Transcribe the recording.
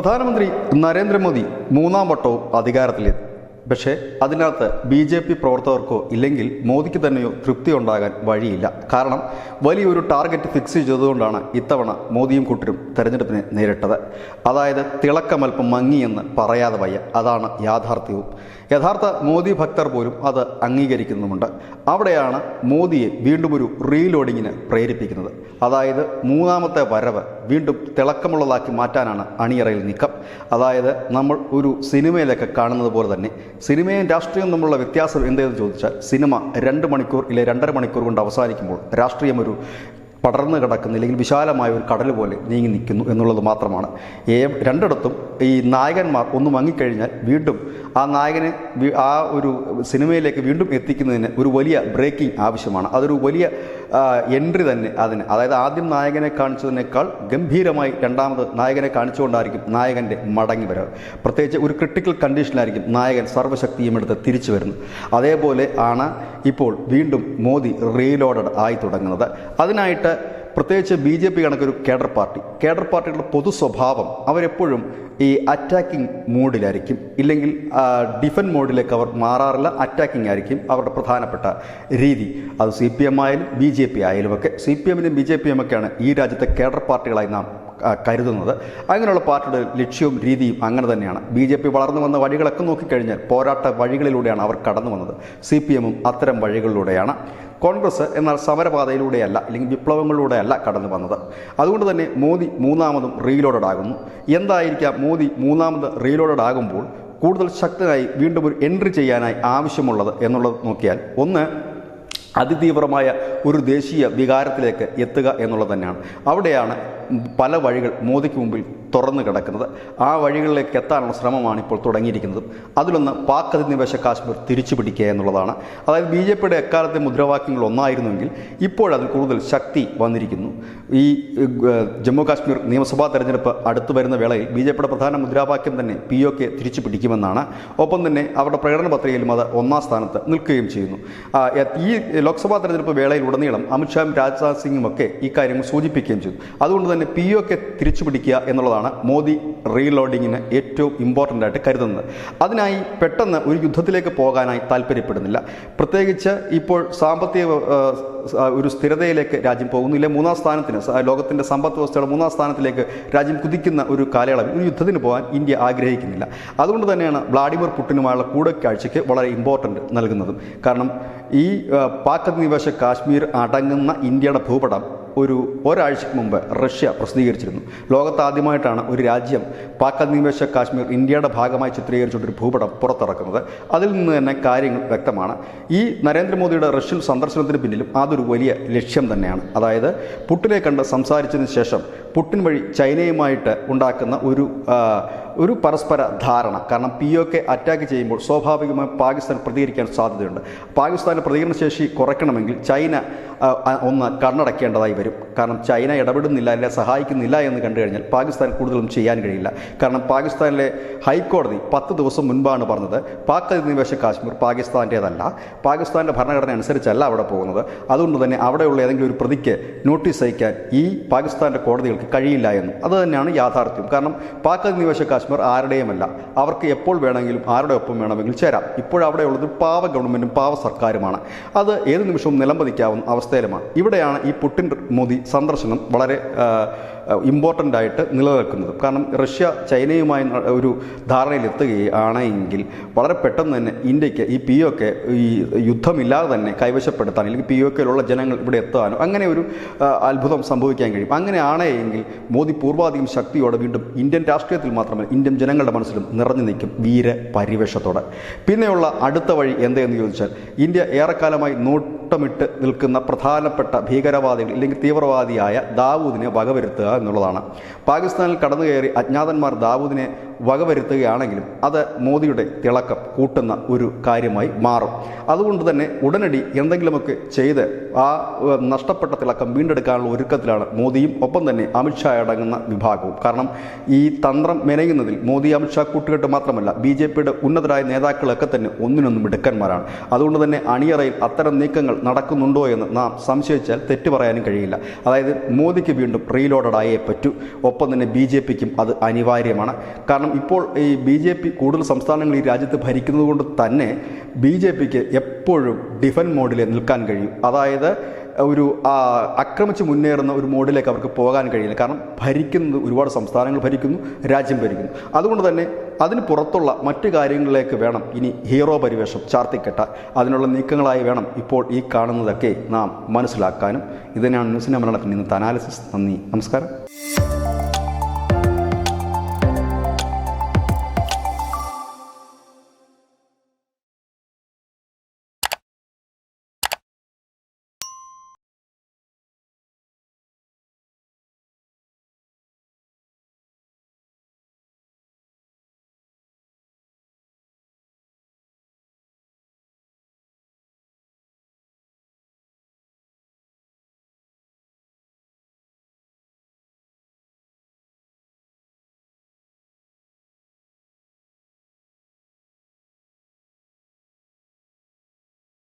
പ്രധാനമന്ത്രി നരേന്ദ്രമോദി മൂന്നാം വട്ടവും അധികാരത്തിലെത്തി. പക്ഷേ അതിനകത്ത് BJP പ്രവർത്തകർക്കോ ഇല്ലെങ്കിൽ മോദിക്ക് തന്നെയോ തൃപ്തി ഉണ്ടാകാൻ വഴിയില്ല. കാരണം വലിയൊരു ടാർഗറ്റ് ഫിക്സ് ചെയ്തുകൊണ്ടാണ് ഇത്തവണ മോദിയും കൂട്ടരും തെരഞ്ഞെടുപ്പിനെ നേരിട്ടത്. അതായത് തിളക്കമൽപ്പം മങ്ങിയെന്ന് പറയാതെ വയ്യ. അതാണ് യാഥാർത്ഥ്യവും. യഥാർത്ഥ മോദി ഭക്തർ പോലും അത് അംഗീകരിക്കുന്നുമുണ്ട്. അവിടെയാണ് മോദിയെ വീണ്ടും ഒരു റീലോഡിങ്ങിന് പ്രേരിപ്പിക്കുന്നത്. അതായത് മൂന്നാമത്തെ വരവ് വീണ്ടും തിളക്കമുള്ളതാക്കി മാറ്റാനാണ് അണിയറയിൽ നീക്കം. അതായത് നമ്മൾ ഒരു സിനിമയിലൊക്കെ കാണുന്നത് പോലെ തന്നെ സിനിമയും രാഷ്ട്രീയവും തമ്മിലുള്ള വ്യത്യാസം എന്തെന്ന് ചോദിച്ചാൽ, സിനിമ 2 മണിക്കൂർ ഇല്ലെ 2.5 മണിക്കൂർ കൊണ്ട് അവസാനിക്കുമ്പോൾ രാഷ്ട്രീയം ഒരു പടർന്നു കിടക്കുന്ന അല്ലെങ്കിൽ വിശാലമായ ഒരു കടൽ പോലെ നീങ്ങി നിൽക്കുന്നു എന്നുള്ളത് മാത്രമാണ്. രണ്ടിടത്തും ഈ നായകന്മാർ ഒന്ന് മങ്ങിക്കഴിഞ്ഞാൽ വീണ്ടും ആ നായകനെ ആ ഒരു സിനിമയിലേക്ക് വീണ്ടും എത്തിക്കുന്നതിന് ഒരു വലിയ ബ്രേക്കിംഗ് ആവശ്യമാണ്. അതൊരു വലിയ എൻട്രി തന്നെ അതിന്. അതായത് ആദ്യം നായകനെ കാണിച്ചതിനേക്കാൾ ഗംഭീരമായി രണ്ടാമത് നായകനെ കാണിച്ചുകൊണ്ടായിരിക്കും നായകൻ്റെ മടങ്ങി വരവ്. പ്രത്യേകിച്ച് ഒരു ക്രിട്ടിക്കൽ കണ്ടീഷനിലായിരിക്കും നായകൻ സർവ്വശക്തിയും എടുത്ത് തിരിച്ചു വരുന്നത്. അതേപോലെ ആണ് ഇപ്പോൾ വീണ്ടും മോദി റീലോഡഡ് ആയി തുടങ്ങുന്നത്. അതിനായിട്ട് പ്രത്യേകിച്ച് BJP കണക്കൊരു കേഡർ പാർട്ടികളുടെ പൊതു സ്വഭാവം അവരെപ്പോഴും ഈ അറ്റാക്കിംഗ് മൂഡിലായിരിക്കും, ഇല്ലെങ്കിൽ ഡിഫൻസ് മോഡിലേക്ക് അവർ മാറാറില്ല. അറ്റാക്കിംഗ് ആയിരിക്കും അവരുടെ പ്രധാനപ്പെട്ട രീതി. അത് CPM ആയാലും BJP ആയാലും ഒക്കെ. CPM-നും BJP-യും ഒക്കെയാണ് ഈ രാജ്യത്തെ കേഡർ പാർട്ടികളായി നാം കരുതുന്നത്. അങ്ങനെയുള്ള പാർട്ടിയുടെ ലക്ഷ്യവും രീതിയും അങ്ങനെ തന്നെയാണ്. BJP വളർന്നു വന്ന വഴികളൊക്കെ നോക്കിക്കഴിഞ്ഞാൽ പോരാട്ട വഴികളിലൂടെയാണ് അവർ കടന്നു വന്നത്. CPM-ഉം അത്തരം വഴികളിലൂടെയാണ്. കോൺഗ്രസ് എന്നാൽ സമരപാതയിലൂടെയല്ല, അല്ലെങ്കിൽ വിപ്ലവങ്ങളിലൂടെയല്ല കടന്നു വന്നത്. അതുകൊണ്ട് തന്നെ മോദി മൂന്നാമതും റീലോഡഡ് ആകുന്നു. എന്തായിരിക്കാം മോദി മൂന്നാമത് റീലോഡഡ് ആകുമ്പോൾ കൂടുതൽ ശക്തനായി വീണ്ടും ഒരു എൻട്രി ചെയ്യാനായി ആവശ്യമുള്ളത് എന്നുള്ളത് നോക്കിയാൽ, ഒന്ന് അതിതീവ്രമായ ഒരു ദേശീയ വികാരത്തിലേക്ക് എത്തുക എന്നുള്ളത് തന്നെയാണ്. അവിടെയാണ് പല വഴികൾ മോദിക്ക് മുമ്പിൽ തുറന്നു കിടക്കുന്നത്. ആ വഴികളിലേക്ക് എത്താനുള്ള ശ്രമമാണ് ഇപ്പോൾ തുടങ്ങിയിരിക്കുന്നത്. അതിലൊന്ന് പാക് അധിനിവേശ കാശ്മീർ തിരിച്ചു പിടിക്കുക എന്നുള്ളതാണ്. അതായത് BJP-യുടെ എക്കാലത്തെ മുദ്രാവാക്യങ്ങൾ ഒന്നായിരുന്നുവെങ്കിൽ ഇപ്പോഴതിൽ കൂടുതൽ ശക്തി വന്നിരിക്കുന്നു. ഈ ജമ്മു കാശ്മീർ നിയമസഭാ തെരഞ്ഞെടുപ്പ് അടുത്തു വരുന്ന വേളയിൽ BJP-യുടെ പ്രധാന മുദ്രാവാക്യം തന്നെ POK തിരിച്ചു പിടിക്കുമെന്നാണ്. ഒപ്പം തന്നെ അവരുടെ പ്രകടന പത്രികയിലും അത് 1-ാം സ്ഥാനത്ത് നിൽക്കുകയും ചെയ്യുന്നു. ഈ ലോക്സഭാ തെരഞ്ഞെടുപ്പ് വേളയിൽ ഉടനീളം അമിത്ഷായും രാജ്നാഥ് സിംഗും ഒക്കെ ഈ കാര്യങ്ങൾ സൂചിപ്പിക്കുകയും ചെയ്തു. അതുകൊണ്ട് തന്നെ POK തിരിച്ചു പിടിക്കുക എന്നുള്ളതാണ് മോദി റീലോഡിങ്ങിന് ഏറ്റവും ഇമ്പോർട്ടൻ്റ് ആയിട്ട് കരുതുന്നത്. അതിനായി പെട്ടെന്ന് ഒരു യുദ്ധത്തിലേക്ക് പോകാനായി താല്പര്യപ്പെടുന്നില്ല. പ്രത്യേകിച്ച് ഇപ്പോൾ സാമ്പത്തിക ഒരു സ്ഥിരതയിലേക്ക് രാജ്യം പോകുന്നില്ല. 3-ാം സ്ഥാനത്തിന്, ലോകത്തിൻ്റെ സമ്പദ് വ്യവസ്ഥയുടെ 3-ാം സ്ഥാനത്തിലേക്ക് രാജ്യം കുതിക്കുന്ന ഒരു കാലയളവിൽ ഒരു യുദ്ധത്തിന് പോകാൻ ഇന്ത്യ ആഗ്രഹിക്കുന്നില്ല. അതുകൊണ്ട് തന്നെയാണ് വ്ളാഡിമിർ പുടിനുമായുള്ള കൂടിക്കാഴ്ചയ്ക്ക് വളരെ ഇമ്പോർട്ടൻ്റ് നൽകുന്നതും. കാരണം ഈ പാക് അധിനിവേശ കാശ്മീർ അടങ്ങുന്ന ഇന്ത്യയുടെ ഭൂപടം ഒരാഴ്ചയ്ക്ക് മുമ്പ് റഷ്യ പ്രസിദ്ധീകരിച്ചിരുന്നു. ലോകത്താദ്യമായിട്ടാണ് ഒരു രാജ്യം പാക് അധിനിവേശ കാശ്മീർ ഇന്ത്യയുടെ ഭാഗമായി ചിത്രീകരിച്ചുകൊണ്ടൊരു ഭൂപടം പുറത്തിറക്കുന്നത്. അതിൽ നിന്ന് തന്നെ കാര്യങ്ങൾ വ്യക്തമാണ്. ഈ നരേന്ദ്രമോദിയുടെ റഷ്യൻ സന്ദർശനത്തിന് പിന്നിലും അതൊരു വലിയ ലക്ഷ്യം തന്നെയാണ്. അതായത് പുടിനെ കണ്ട് സംസാരിച്ചതിന് ശേഷം പുടിൻ വഴി ചൈനയുമായിട്ട് ഉണ്ടാക്കുന്ന ഒരു പരസ്പര ധാരണ. കാരണം POK അറ്റാക്ക് ചെയ്യുമ്പോൾ സ്വാഭാവികമായും പാകിസ്ഥാൻ പ്രതികരിക്കാൻ സാധ്യതയുണ്ട്. പാകിസ്ഥാൻ്റെ പ്രതികരണശേഷി കുറയ്ക്കണമെങ്കിൽ ചൈന ഒന്ന് കണ്ണടക്കേണ്ടതായി വരും. കാരണം ചൈന ഇടപെടുന്നില്ല, അല്ലെങ്കിൽ സഹായിക്കുന്നില്ല എന്ന് കണ്ടു കഴിഞ്ഞാൽ പാകിസ്ഥാൻ കൂടുതലും ചെയ്യാൻ കഴിയില്ല. കാരണം പാകിസ്ഥാനിലെ ഹൈക്കോടതി 10 ദിവസം മുൻപാണ് പറഞ്ഞത് പാക് അധിനിവേശ കാശ്മീർ പാകിസ്ഥാൻ്റേതല്ല, പാകിസ്ഥാൻ്റെ ഭരണഘടന അനുസരിച്ചല്ല അവിടെ പോകുന്നത്. അതുകൊണ്ട് തന്നെ അവിടെയുള്ള ഏതെങ്കിലും ഒരു പ്രതിക്ക് നോട്ടീസ് അയക്കാൻ ഈ പാകിസ്ഥാൻ്റെ കോടതികൾക്ക് കഴിയില്ല എന്നും. അത് തന്നെയാണ് യാഥാർത്ഥ്യം. കാരണം പാക് അധിനിവേശ കാശ്മീർ ആരുടെയുമല്ല. അവർക്ക് എപ്പോൾ വേണമെങ്കിലും ആരുടെ ഒപ്പം വേണമെങ്കിലും ചേരാം. ഇപ്പോഴവിടെയുള്ളത് പാവ ഗവൺമെൻറ്റും പാവ സർക്കാരുമാണ്. അത് ഏത് നിമിഷവും നിലംപതിക്കാവുന്ന അവസ്ഥയിലുമാണ്. ഇവിടെയാണ് ഈ പുടിൻ മോദി സന്ദർശനം വളരെ ഇമ്പോർട്ടൻ്റ് ആയിട്ട് നിലനിൽക്കുന്നത്. കാരണം റഷ്യ ചൈനയുമായി ഒരു ധാരണയിലെത്തുകയാണെങ്കിൽ വളരെ പെട്ടെന്ന് തന്നെ ഇന്ത്യക്ക് ഈ POK ഈ യുദ്ധമില്ലാതെ തന്നെ കൈവശപ്പെടുത്താൻ, അല്ലെങ്കിൽ POK-യിലുള്ള ജനങ്ങൾ ഇവിടെ എത്താനോ അങ്ങനെ ഒരു അത്ഭുതം സംഭവിക്കാൻ കഴിയും. അങ്ങനെയാണെങ്കിൽ മോദി പൂർവാധികം ശക്തിയോടെ വീണ്ടും ഇന്ത്യൻ രാഷ്ട്രീയത്തിൽ മാത്രമല്ല ഇന്ത്യൻ ജനങ്ങളുടെ മനസ്സിലും നിറഞ്ഞു നിൽക്കും വീരപരിവേഷത്തോടെ. പിന്നെയുള്ള അടുത്ത വഴി എന്തെന്ന് ചോദിച്ചാൽ, ഇന്ത്യ ഏറെക്കാലമായി നോട്ടമിട്ട് നിൽക്കുന്ന പ്രധാനപ്പെട്ട ഭീകരവാദികൾ അല്ലെങ്കിൽ തീവ്രവാദിയായ ദാവൂദിനെ വകവരുത്തുക എന്നുള്ളതാണ്. പാകിസ്ഥാനിൽ കടന്നു കയറി അജ്ഞാതന്മാർ ദാവൂദിനെ വകവരുത്തുകയാണെങ്കിലും അത് മോദിയുടെ തിളക്കം കൂട്ടുന്ന ഒരു കാര്യമായി മാറും. അതുകൊണ്ട് തന്നെ ഉടനടി എന്തെങ്കിലുമൊക്കെ ചെയ്ത് ആ നഷ്ടപ്പെട്ട തിളക്കം വീണ്ടെടുക്കാനുള്ള ഒരുക്കത്തിലാണ് മോദിയും ഒപ്പം തന്നെ അമിത്ഷാ അടങ്ങുന്ന വിഭാഗവും. കാരണം ഈ തന്ത്രം മെനയുന്നതിൽ മോദി അമിത്ഷാ കൂട്ടുകെട്ട് മാത്രമല്ല BJP-യുടെ ഉന്നതരായ നേതാക്കളൊക്കെ തന്നെ ഒന്നിനൊന്നും മിടുക്കന്മാരാണ്. അതുകൊണ്ട് തന്നെ അണിയറയിൽ അത്തരം നീക്കങ്ങൾ നടക്കുന്നുണ്ടോ എന്ന് നാം സംശയിച്ചാൽ തെറ്റ് പറയാനും കഴിയില്ല. അതായത് മോദിക്ക് വീണ്ടും റീലോഡായേ പറ്റൂ. ഒപ്പം തന്നെ BJPക്കും അത് അനിവാര്യമാണ്. കാരണം ഇപ്പോൾ ഈ BJP കൂടുതൽ സംസ്ഥാനങ്ങൾ ഈ രാജ്യത്ത് ഭരിക്കുന്നത് കൊണ്ട് തന്നെ BJPക്ക് എപ്പോഴും ഡിഫൻസ് മോഡിൽ നിൽക്കാൻ കഴിയും. അതായത് ഒരു ആക്രമിച്ച് മുന്നേറുന്ന ഒരു മോഡിലേക്ക് അവർക്ക് പോകാൻ കഴിയില്ല. കാരണം ഭരിക്കുന്നത് ഒരുപാട് സംസ്ഥാനങ്ങൾ ഭരിക്കുന്നു, രാജ്യം ഭരിക്കുന്നു. അതുകൊണ്ട് തന്നെ അതിന് പുറത്തുള്ള മറ്റു കാര്യങ്ങളിലേക്ക് വേണം ഇനി ഹീറോ പരിവേഷം ചാർത്തിക്കെട്ടാൻ. അതിനുള്ള നീക്കങ്ങളായി വേണം ഇപ്പോൾ ഈ കാണുന്നതൊക്കെ നാം മനസ്സിലാക്കാനും. ഇതിനാണ് ന്യൂസിൻ്റെ മലയാളത്തിൽ ഇന്നത്തെ അനാലിസിസ്. നന്ദി, നമസ്കാരം.